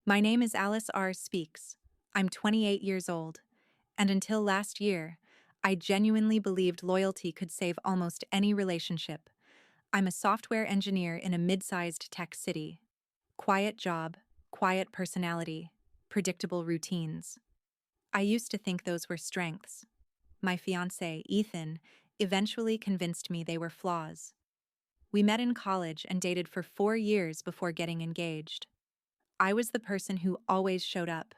My name is Alice R. Speaks. I'm 28 years old, and until last year, I genuinely believed loyalty could save almost any relationship. I'm a software engineer in a mid-sized tech city. Quiet job, quiet personality, predictable routines. I used to think those were strengths. My fiancé, Ethan, eventually convinced me they were flaws. We met in college and dated for 4 years before getting engaged. I was the person who always showed up.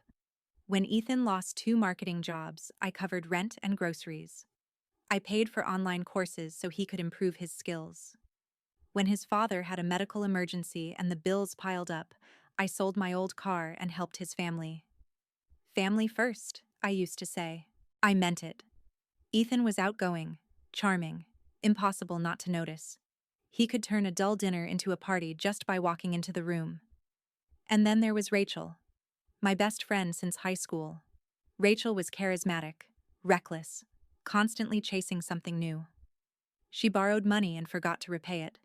When Ethan lost two marketing jobs, I covered rent and groceries. I paid for online courses so he could improve his skills. When his father had a medical emergency and the bills piled up, I sold my old car and helped his family. Family first, I used to say. I meant it. Ethan was outgoing, charming, impossible not to notice. He could turn a dull dinner into a party just by walking into the room. And then there was Rachel, my best friend since high school. Rachel was charismatic, reckless, constantly chasing something new. She borrowed money and forgot to repay it,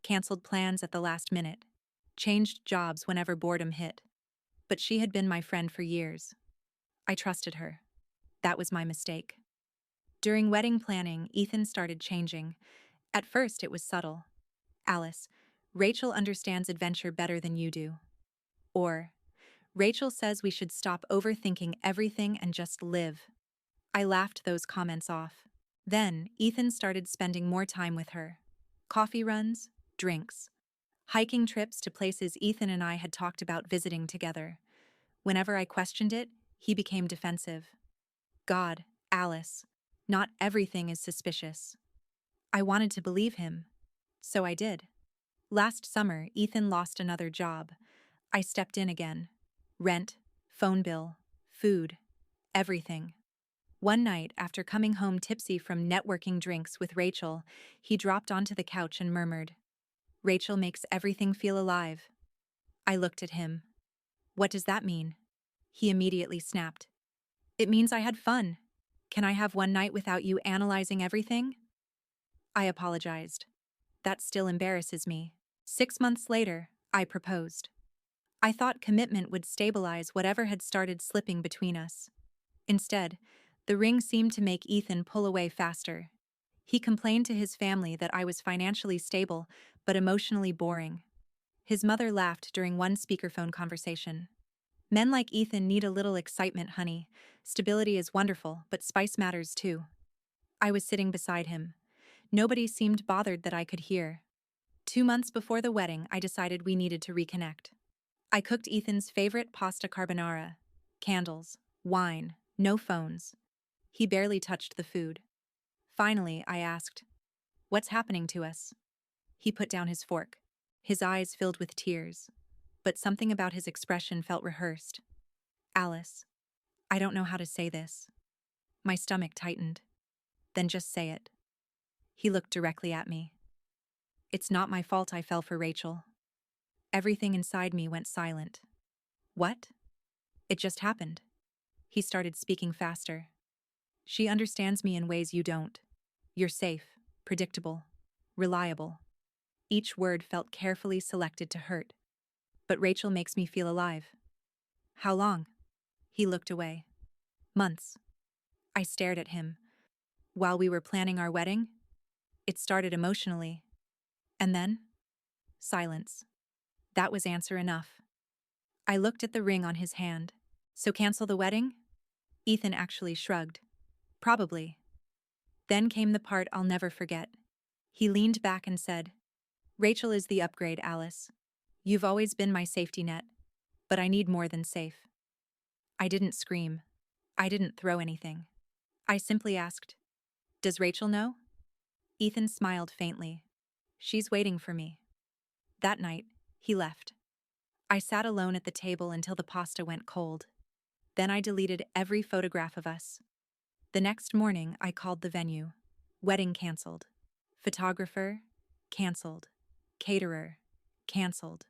canceled plans at the last minute, changed jobs whenever boredom hit. But she had been my friend for years. I trusted her. That was my mistake. During wedding planning, Ethan started changing. At first, it was subtle. Alice, Rachel understands adventure better than you do. Or, Rachel says we should stop overthinking everything and just live. I laughed those comments off. Then, Ethan started spending more time with her. Coffee runs, drinks, hiking trips to places Ethan and I had talked about visiting together. Whenever I questioned it, he became defensive. God, Alice, not everything is suspicious. I wanted to believe him. So I did. Last summer, Ethan lost another job. I stepped in again. Rent, phone bill, food, everything. One night, after coming home tipsy from networking drinks with Rachel, he dropped onto the couch and murmured, "Rachel makes everything feel alive." I looked at him. "What does that mean?" He immediately snapped. "It means I had fun. Can I have one night without you analyzing everything?" I apologized. That still embarrasses me. 6 months later, I proposed. I thought commitment would stabilize whatever had started slipping between us. Instead, the ring seemed to make Ethan pull away faster. He complained to his family that I was financially stable, but emotionally boring. His mother laughed during one speakerphone conversation. "Men like Ethan need a little excitement, honey. Stability is wonderful, but spice matters too." I was sitting beside him. Nobody seemed bothered that I could hear. 2 months before the wedding, I decided we needed to reconnect. I cooked Ethan's favorite pasta carbonara. Candles, wine, no phones. He barely touched the food. Finally, I asked, "What's happening to us?" He put down his fork. His eyes filled with tears. But something about his expression felt rehearsed. "Alice, I don't know how to say this." My stomach tightened. "Then just say it." He looked directly at me. "It's not my fault I fell for Rachel." Everything inside me went silent. "What?" "It just happened." He started speaking faster. "She understands me in ways you don't. You're safe, predictable, reliable." Each word felt carefully selected to hurt. "But Rachel makes me feel alive." "How long?" He looked away. "Months." I stared at him. "While we were planning our wedding?" It started emotionally. And then? Silence. That was answer enough. I looked at the ring on his hand. "So cancel the wedding?" Ethan actually shrugged. "Probably." Then came the part I'll never forget. He leaned back and said, "Rachel is the upgrade, Alice. You've always been my safety net, but I need more than safe." I didn't scream. I didn't throw anything. I simply asked, "Does Rachel know?" Ethan smiled faintly. "She's waiting for me." That night, he left. I sat alone at the table until the pasta went cold. Then I deleted every photograph of us. The next morning, I called the venue. Wedding canceled. Photographer, canceled. Caterer, canceled.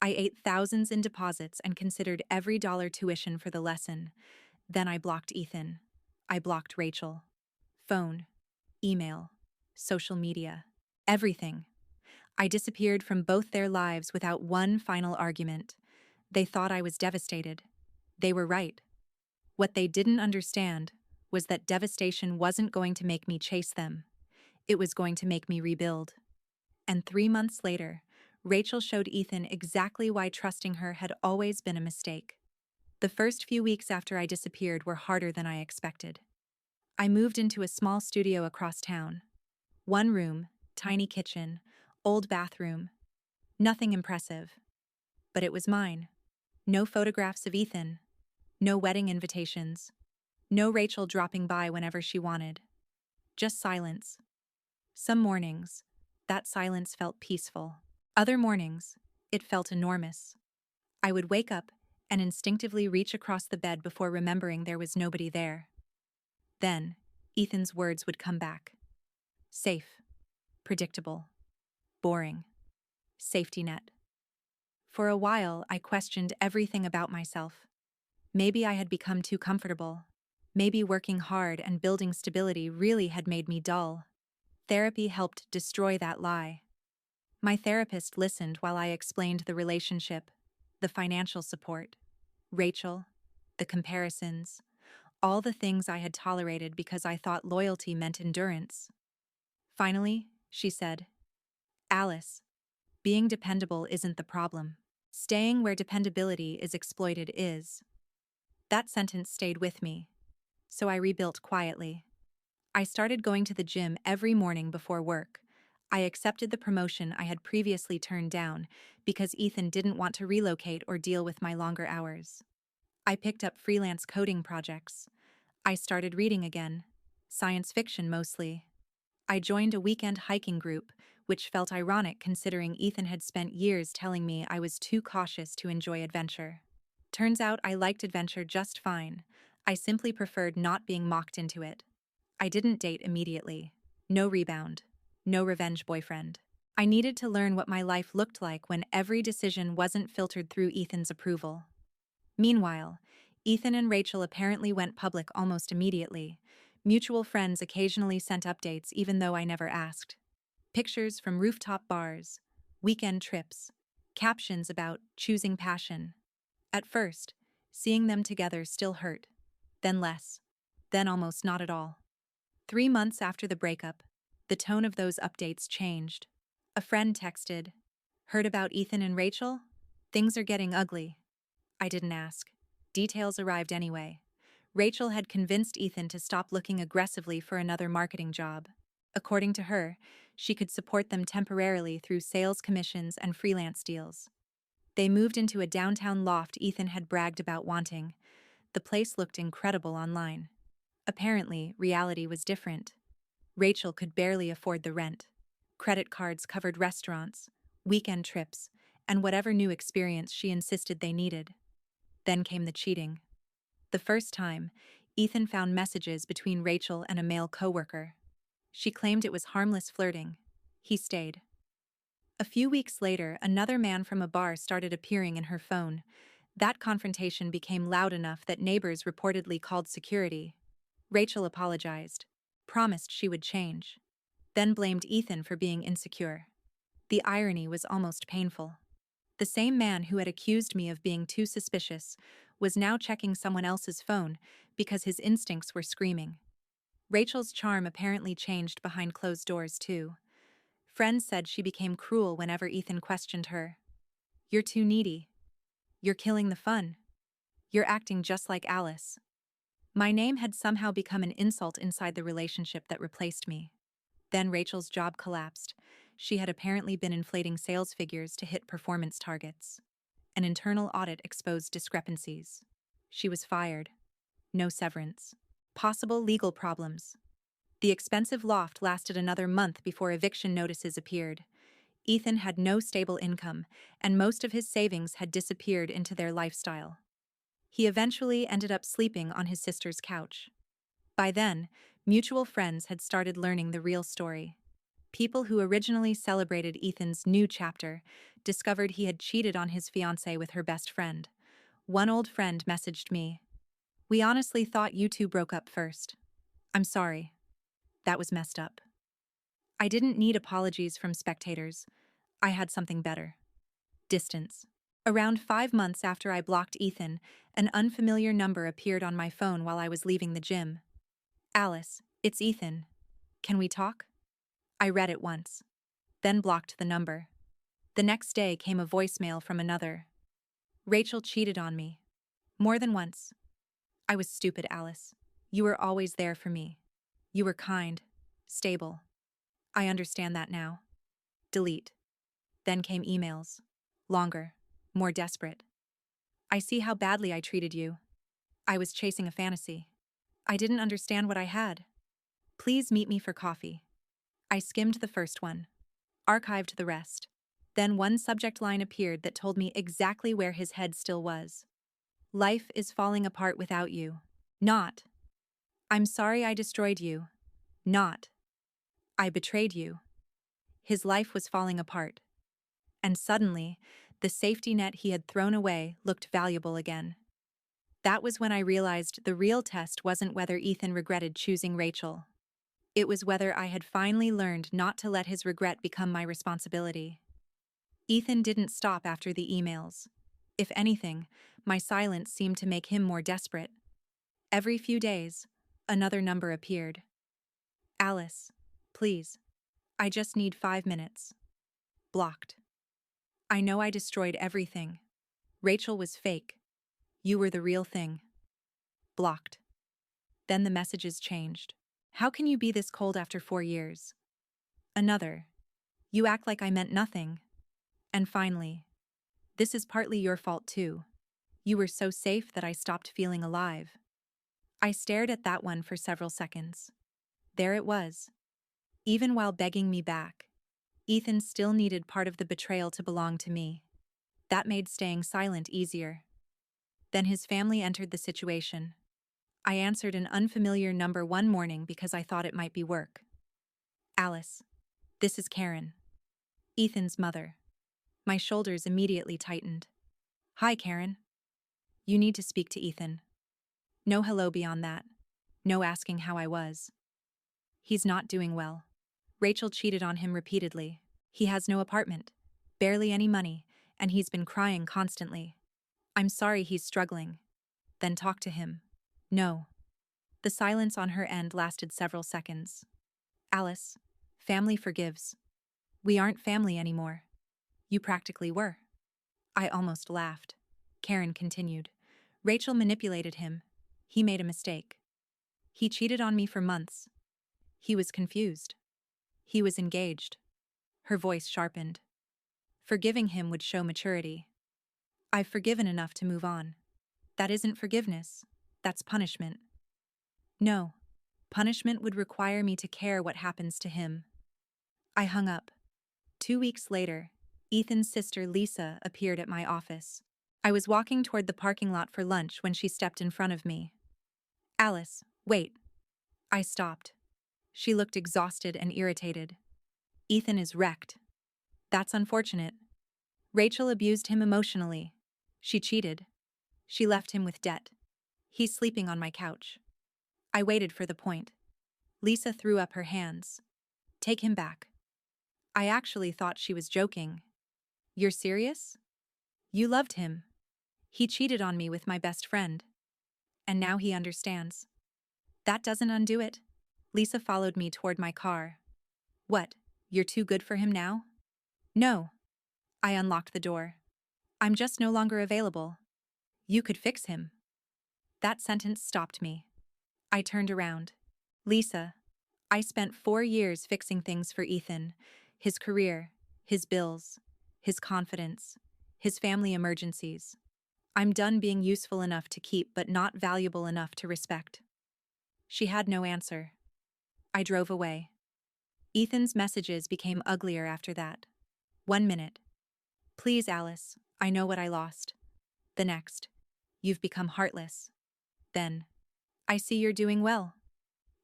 I ate thousands in deposits and considered every dollar tuition for the lesson. Then I blocked Ethan. I blocked Rachel. Phone, email, social media, everything. I disappeared from both their lives without one final argument. They thought I was devastated. They were right. What they didn't understand was that devastation wasn't going to make me chase them. It was going to make me rebuild. And 3 months later, Rachel showed Ethan exactly why trusting her had always been a mistake. The first few weeks after I disappeared were harder than I expected. I moved into a small studio across town. One room, tiny kitchen, old bathroom. Nothing impressive. But it was mine. No photographs of Ethan. No wedding invitations. No Rachel dropping by whenever she wanted. Just silence. Some mornings, that silence felt peaceful. Other mornings, it felt enormous. I would wake up and instinctively reach across the bed before remembering there was nobody there. Then, Ethan's words would come back. Safe. Predictable. Boring. Safety net. For a while, I questioned everything about myself. Maybe I had become too comfortable. Maybe working hard and building stability really had made me dull. Therapy helped destroy that lie. My therapist listened while I explained the relationship, the financial support, Rachel, the comparisons, all the things I had tolerated because I thought loyalty meant endurance. Finally, she said, Alice, being dependable isn't the problem. Staying where dependability is exploited is. That sentence stayed with me, so I rebuilt quietly. I started going to the gym every morning before work. I accepted the promotion I had previously turned down because Ethan didn't want to relocate or deal with my longer hours. I picked up freelance coding projects. I started reading again, science fiction mostly. I joined a weekend hiking group, which felt ironic considering Ethan had spent years telling me I was too cautious to enjoy adventure. Turns out I liked adventure just fine. I simply preferred not being mocked into it. I didn't date immediately. No rebound. No revenge boyfriend. I needed to learn what my life looked like when every decision wasn't filtered through Ethan's approval. Meanwhile, Ethan and Rachel apparently went public almost immediately. Mutual friends occasionally sent updates even though I never asked. Pictures from rooftop bars, weekend trips, captions about choosing passion. At first, seeing them together still hurt, then less, then almost not at all. 3 months after the breakup, the tone of those updates changed. A friend texted, "Heard about Ethan and Rachel? Things are getting ugly." I didn't ask. Details arrived anyway. Rachel had convinced Ethan to stop looking aggressively for another marketing job. According to her, she could support them temporarily through sales commissions and freelance deals. They moved into a downtown loft Ethan had bragged about wanting. The place looked incredible online. Apparently, reality was different. Rachel could barely afford the rent. Credit cards covered restaurants, weekend trips, and whatever new experience she insisted they needed. Then came the cheating. The first time, Ethan found messages between Rachel and a male coworker. She claimed it was harmless flirting. He stayed. A few weeks later, another man from a bar started appearing in her phone. That confrontation became loud enough that neighbors reportedly called security. Rachel apologized, promised she would change, then blamed Ethan for being insecure. The irony was almost painful. The same man who had accused me of being too suspicious was now checking someone else's phone because his instincts were screaming. Rachel's charm apparently changed behind closed doors, too. Friends said she became cruel whenever Ethan questioned her. "You're too needy. You're killing the fun. You're acting just like Alice." My name had somehow become an insult inside the relationship that replaced me. Then Rachel's job collapsed. She had apparently been inflating sales figures to hit performance targets. An internal audit exposed discrepancies. She was fired. No severance. Possible legal problems. The expensive loft lasted another month before eviction notices appeared. Ethan had no stable income, and most of his savings had disappeared into their lifestyle. He eventually ended up sleeping on his sister's couch. By then, mutual friends had started learning the real story. People who originally celebrated Ethan's new chapter discovered he had cheated on his fiancée with her best friend. One old friend messaged me, "We honestly thought you two broke up first. I'm sorry. That was messed up." I didn't need apologies from spectators. I had something better. Distance. Around 5 months after I blocked Ethan, an unfamiliar number appeared on my phone while I was leaving the gym. Alice, it's Ethan. Can we talk? I read it once, then blocked the number. The next day came a voicemail from another. Rachel cheated on me. More than once. I was stupid, Alice. You were always there for me. You were kind, stable. I understand that now. Delete. Then came emails. Longer, more desperate. I see how badly I treated you. I was chasing a fantasy. I didn't understand what I had. Please meet me for coffee. I skimmed the first one, archived the rest. Then one subject line appeared that told me exactly where his head still was. Life is falling apart without you. Not. I'm sorry I destroyed you. Not. I betrayed you. His life was falling apart. And suddenly, the safety net he had thrown away looked valuable again. That was when I realized the real test wasn't whether Ethan regretted choosing Rachel. It was whether I had finally learned not to let his regret become my responsibility. Ethan didn't stop after the emails. If anything, my silence seemed to make him more desperate. Every few days, another number appeared. Alice, please. I just need 5 minutes. Blocked. I know I destroyed everything. Rachel was fake. You were the real thing. Blocked. Then the messages changed. How can you be this cold after 4 years? Another. You act like I meant nothing. And finally, this is partly your fault too. You were so safe that I stopped feeling alive. I stared at that one for several seconds. There it was. Even while begging me back, Ethan still needed part of the betrayal to belong to me. That made staying silent easier. Then his family entered the situation. I answered an unfamiliar number one morning because I thought it might be work. Alice, this is Karen. Ethan's mother. My shoulders immediately tightened. Hi, Karen. You need to speak to Ethan. No hello beyond that. No asking how I was. He's not doing well. Rachel cheated on him repeatedly. He has no apartment, barely any money, and he's been crying constantly. I'm sorry he's struggling. Then talk to him. No. The silence on her end lasted several seconds. Alice, family forgives. We aren't family anymore. You practically were. I almost laughed. Karen continued. Rachel manipulated him. He made a mistake. He cheated on me for months. He was confused. He was engaged. Her voice sharpened. Forgiving him would show maturity. I've forgiven enough to move on. That isn't forgiveness. That's punishment. No. Punishment would require me to care what happens to him. I hung up. 2 weeks later, Ethan's sister Lisa appeared at my office. I was walking toward the parking lot for lunch when she stepped in front of me. Alice, wait. I stopped. She looked exhausted and irritated. Ethan is wrecked. That's unfortunate. Rachel abused him emotionally. She cheated. She left him with debt. He's sleeping on my couch. I waited for the point. Lisa threw up her hands. Take him back. I actually thought she was joking. You're serious? You loved him. He cheated on me with my best friend. And now he understands. That doesn't undo it. Lisa followed me toward my car. What, you're too good for him now? No. I unlocked the door. I'm just no longer available. You could fix him. That sentence stopped me. I turned around. Lisa, I spent 4 years fixing things for Ethan. His career, his bills, his confidence, his family emergencies. I'm done being useful enough to keep but not valuable enough to respect. She had no answer. I drove away. Ethan's messages became uglier after that. 1 minute. Please, Alice, I know what I lost. The next. You've become heartless. Then. I see you're doing well.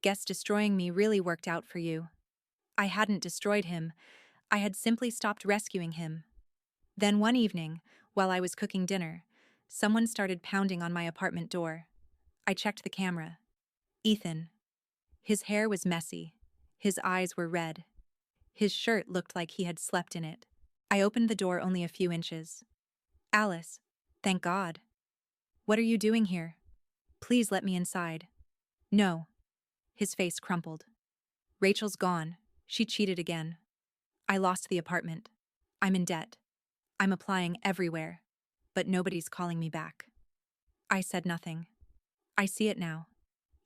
Guess destroying me really worked out for you. I hadn't destroyed him. I had simply stopped rescuing him. Then one evening, while I was cooking dinner, someone started pounding on my apartment door. I checked the camera. Ethan. His hair was messy. His eyes were red. His shirt looked like he had slept in it. I opened the door only a few inches. Alice, thank God. What are you doing here? Please let me inside. No. His face crumpled. Rachel's gone. She cheated again. I lost the apartment. I'm in debt. I'm applying everywhere. But nobody's calling me back. I said nothing. I see it now.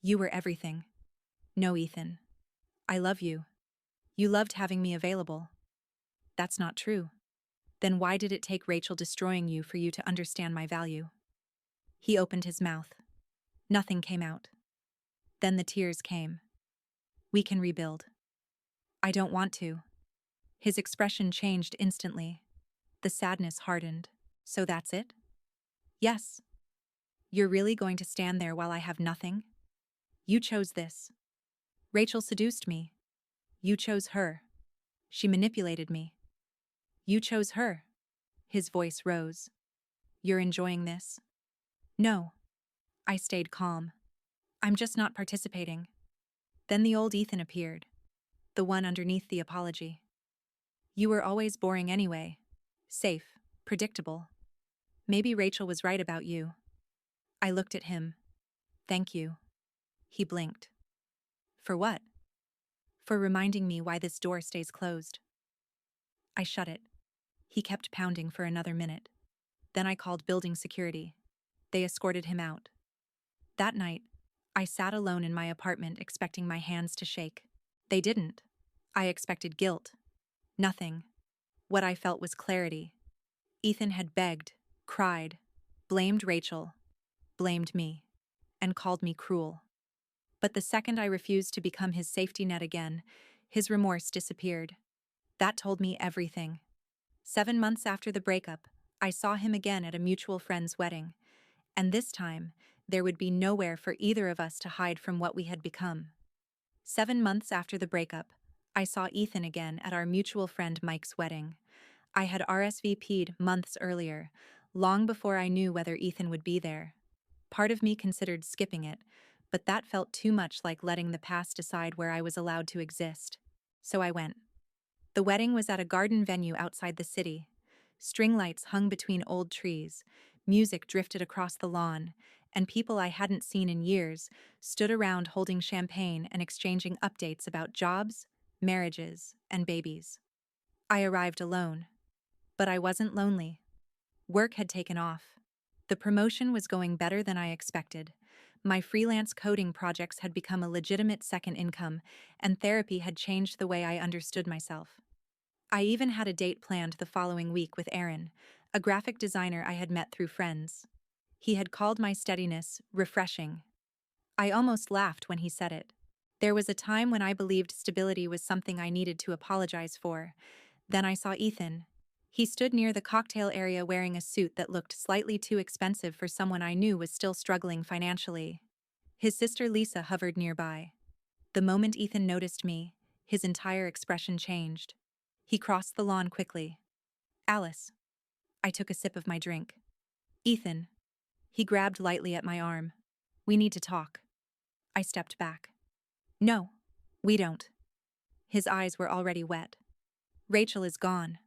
You were everything. No, Ethan. I love you. You loved having me available. That's not true. Then why did it take Rachel destroying you for you to understand my value? He opened his mouth. Nothing came out. Then the tears came. We can rebuild. I don't want to. His expression changed instantly. The sadness hardened. So that's it? Yes. You're really going to stand there while I have nothing? You chose this. Rachel seduced me. You chose her. She manipulated me. You chose her. His voice rose. You're enjoying this? No. I stayed calm. I'm just not participating. Then the old Ethan appeared. The one underneath the apology. You were always boring anyway. Safe, predictable. Maybe Rachel was right about you. I looked at him. Thank you. He blinked. For what? For reminding me why this door stays closed. I shut it. He kept pounding for another minute. Then I called building security. They escorted him out. That night, I sat alone in my apartment expecting my hands to shake. They didn't. I expected guilt. Nothing. What I felt was clarity. Ethan had begged, cried, blamed Rachel, blamed me, and called me cruel. But the second I refused to become his safety net again, his remorse disappeared. That told me everything. 7 months after the breakup, I saw him again at a mutual friend's wedding, and this time, there would be nowhere for either of us to hide from what we had become. 7 months after the breakup, I saw Ethan again at our mutual friend Mike's wedding. I had RSVP'd months earlier, long before I knew whether Ethan would be there. Part of me considered skipping it, but that felt too much like letting the past decide where I was allowed to exist. So I went. The wedding was at a garden venue outside the city. String lights hung between old trees, music drifted across the lawn, and people I hadn't seen in years stood around holding champagne and exchanging updates about jobs, marriages, and babies. I arrived alone. But I wasn't lonely. Work had taken off. The promotion was going better than I expected. My freelance coding projects had become a legitimate second income, and therapy had changed the way I understood myself. I even had a date planned the following week with Aaron, a graphic designer I had met through friends. He had called my steadiness refreshing. I almost laughed when he said it. There was a time when I believed stability was something I needed to apologize for. Then I saw Ethan. He stood near the cocktail area wearing a suit that looked slightly too expensive for someone I knew was still struggling financially. His sister Lisa hovered nearby. The moment Ethan noticed me, his entire expression changed. He crossed the lawn quickly. Alice. I took a sip of my drink. Ethan. He grabbed lightly at my arm. We need to talk. I stepped back. No, we don't. His eyes were already wet. Rachel is gone.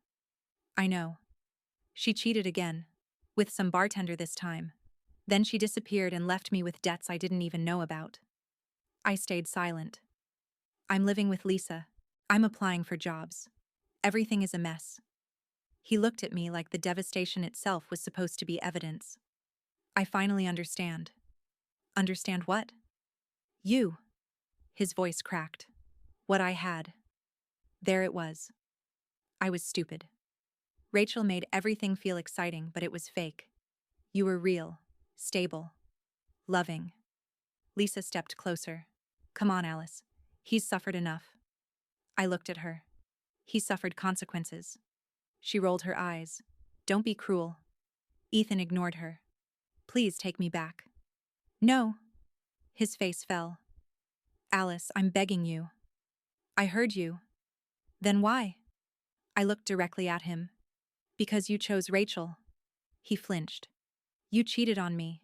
I know. She cheated again. With some bartender this time. Then she disappeared and left me with debts I didn't even know about. I stayed silent. I'm living with Lisa. I'm applying for jobs. Everything is a mess. He looked at me like the devastation itself was supposed to be evidence. I finally understand. Understand what? You. His voice cracked. What I had. There it was. I was stupid. Rachel made everything feel exciting, but it was fake. You were real, stable, loving. Lisa stepped closer. Come on, Alice. He's suffered enough. I looked at her. He suffered consequences. She rolled her eyes. Don't be cruel. Ethan ignored her. Please take me back. No. His face fell. Alice, I'm begging you. I heard you. Then why? I looked directly at him. Because you chose Rachel. He flinched. You cheated on me.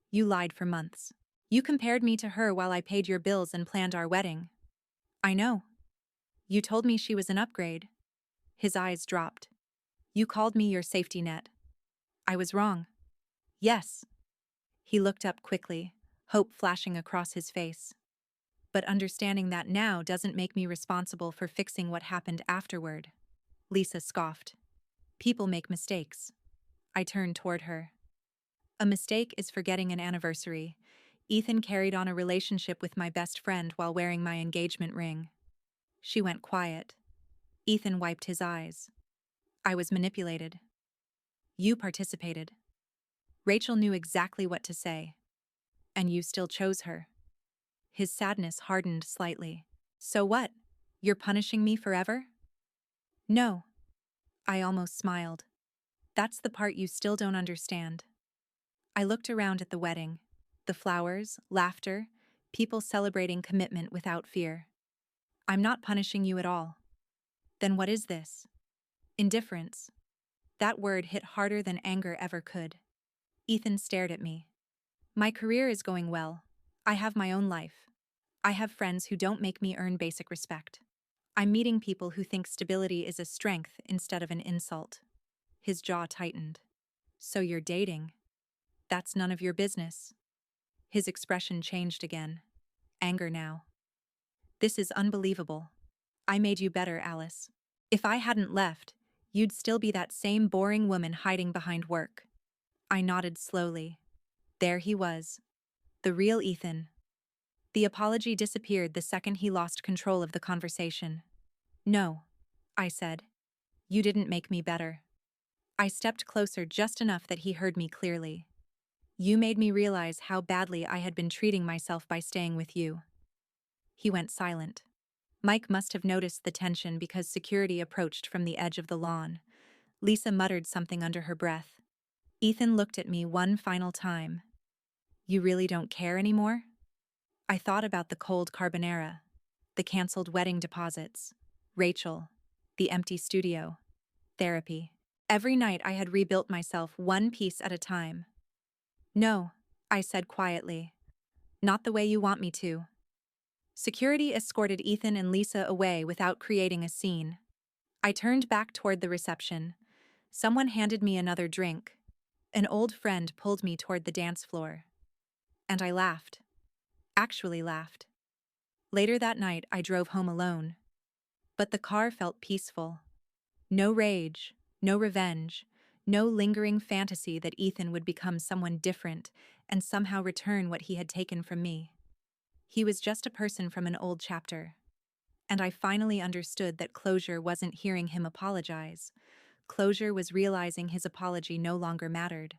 You lied for months. You compared me to her while I paid your bills and planned our wedding. I know. You told me she was an upgrade. His eyes dropped. You called me your safety net. I was wrong. Yes. He looked up quickly, hope flashing across his face. But understanding that now doesn't make me responsible for fixing what happened afterward. Lisa scoffed. People make mistakes. I turned toward her. A mistake is forgetting an anniversary. Ethan carried on a relationship with my best friend while wearing my engagement ring. She went quiet. Ethan wiped his eyes. I was manipulated. You participated. Rachel knew exactly what to say. And you still chose her. His sadness hardened slightly. So what? You're punishing me forever? No. I almost smiled. That's the part you still don't understand. I looked around at the wedding. The flowers, laughter, people celebrating commitment without fear. I'm not punishing you at all. Then what is this? Indifference. That word hit harder than anger ever could. Ethan stared at me. My career is going well. I have my own life. I have friends who don't make me earn basic respect. I'm meeting people who think stability is a strength instead of an insult. His jaw tightened. So you're dating? That's none of your business. His expression changed again. Anger now. This is unbelievable. I made you better, Alice. If I hadn't left, you'd still be that same boring woman hiding behind work. I nodded slowly. There he was. The real Ethan. The apology disappeared the second he lost control of the conversation. No, I said. You didn't make me better. I stepped closer just enough that he heard me clearly. You made me realize how badly I had been treating myself by staying with you. He went silent. Mike must have noticed the tension because security approached from the edge of the lawn. Lisa muttered something under her breath. Ethan looked at me one final time. You really don't care anymore? I thought about the cold carbonara, the canceled wedding deposits, Rachel, the empty studio, therapy. Every night I had rebuilt myself one piece at a time. No, I said quietly. Not the way you want me to. Security escorted Ethan and Lisa away without creating a scene. I turned back toward the reception. Someone handed me another drink. An old friend pulled me toward the dance floor. And I laughed. Actually laughed. Later that night, I drove home alone. But the car felt peaceful. No rage, no revenge, no lingering fantasy that Ethan would become someone different and somehow return what he had taken from me. He was just a person from an old chapter. And I finally understood that closure wasn't hearing him apologize. Closure was realizing his apology no longer mattered.